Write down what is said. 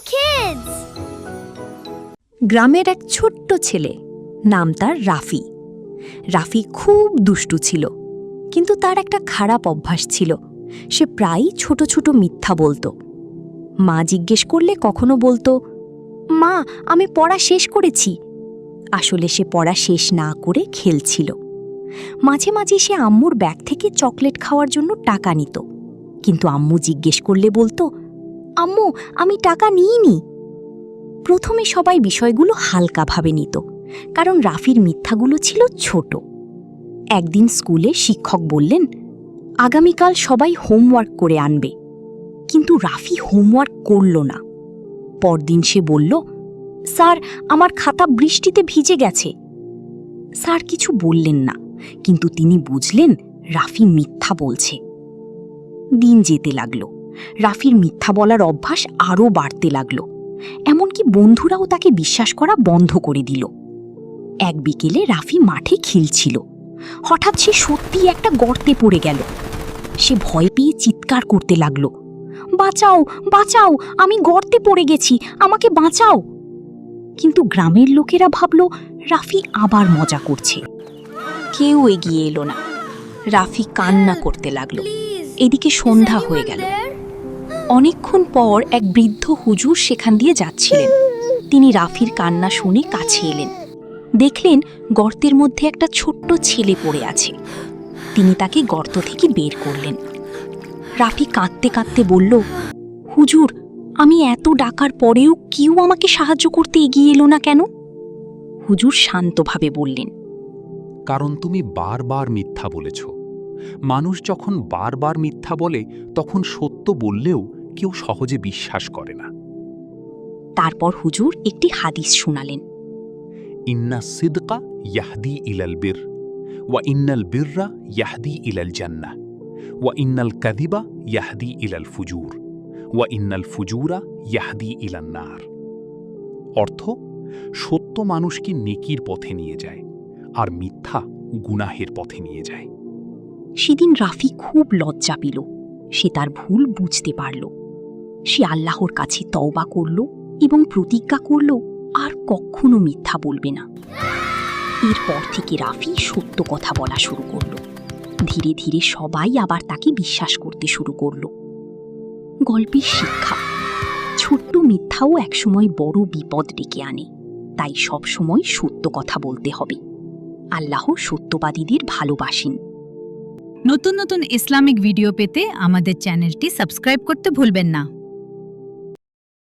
kids! গ্রামের এক ছোট্ট ছেলে, নাম তার রাফি। রাফি খুব দুষ্টু ছিল, কিন্তু তার একটা খারাপ অভ্যাস ছিল। সে প্রায়ই ছোট ছোট মিথ্যা বলতো। মা জিজ্ঞেস করলে কখনো বলতো, মা, আমি পড়া শেষ করেছি। আসলে সে পড়া শেষ না করে খেলছিল। মাঝে মাঝে সে আম্মুর ব্যাগ থেকে চকলেট খাওয়ার জন্য টাকা নিত, কিন্তু আম্মু জিজ্ঞেস করলে বলতো, আম্মু, আমি টাকা নিইনি। প্রথমে সবাই বিষয়গুলো হালকাভাবে নিত, কারণ রাফির মিথ্যাগুলো ছিল ছোট। একদিন স্কুলে শিক্ষক বললেন, আগামীকাল সবাই হোমওয়ার্ক করে আনবে। কিন্তু রাফি হোমওয়ার্ক করল না। পরদিন সে বলল, স্যার, আমার খাতা বৃষ্টিতে ভিজে গেছে। স্যার কিছু বললেন না, কিন্তু তিনি বুঝলেন রাফি মিথ্যা বলছে। দিন যেতে লাগল। রাফির মিথ্যা বলার অভ্যাস আরও বাড়তে লাগল। এমনকি বন্ধুরাও তাকে বিশ্বাস করা বন্ধ করে দিল। এক বিকেলে রাফি মাঠে খেলছিল। হঠাৎ সে সত্যি একটা গর্তে পড়ে গেল। সে ভয় পেয়ে চিৎকার করতে লাগল, বাঁচাও, বাঁচাও, আমি গর্তে পড়ে গেছি, আমাকে বাঁচাও। কিন্তু গ্রামের লোকেরা ভাবল রাফি আবার মজা করছে। কেউ এগিয়ে এলো না। রাফি কান্না করতে লাগল। এদিকে সন্ধ্যা হয়ে গেল। অনেকক্ষণ পর এক বৃদ্ধ হুজুর সেখান দিয়ে যাচ্ছিলেন। তিনি রাফির কান্না শুনে কাছে এলেন। দেখলেন গর্তের মধ্যে একটা ছোট্ট ছেলে পড়ে আছে। তিনি তাকে গর্ত থেকে বের করলেন। রাফি কাঁদতে কাঁদতে বলল, হুজুর, আমি এত ডাকার পরেও কেউ আমাকে সাহায্য করতে এগিয়ে এলো না কেন? হুজুর শান্তভাবে বললেন, কারণ তুমি বারবার মিথ্যা বলেছ। মানুষ যখন বারবার মিথ্যা বলে, তখন সত্য বললেও কেউ সহজে বিশ্বাস করে না। তারপর হুজুর একটি হাদিস শোনালেন, ইন্না সিদকা ইয়াহদি ইলাল বির, ওয়া ইন্নাল বিররা ইয়াহদি ইলাল জান্নাহ, ওয়া ইন্নাল কাযিবা ইয়াহদি ইলাল ফুজুর, ওয়া ইন্নাল ফুজুরা ইয়াহদি ইলান নার। অর্থ, সত্য মানুষকে নেকির পথে নিয়ে যায়, আর মিথ্যা গুনাহের পথে নিয়ে যায়। সেদিন রাফি খুব লজ্জা পেল। সে তার ভুল বুঝতে পারল। সে আল্লাহর কাছে তওবা করল এবং প্রতিজ্ঞা করল আর কখনো মিথ্যা বলবে না। এরপর থেকে রাফি সত্য কথা বলা শুরু করল। ধীরে ধীরে সবাই আবার তাকে বিশ্বাস করতে শুরু করল। গল্পের শিক্ষা, ছোট্ট মিথ্যাও একসময় বড় বিপদ ডেকে আনে। তাই সব সময় সত্য কথা বলতে হবে। আল্লাহ সত্যবাদীদের ভালোবাসেন। নতুন নতুন ইসলামিক ভিডিও পেতে আমাদের চ্যানেলটি সাবস্ক্রাইব করতে ভুলবেন না।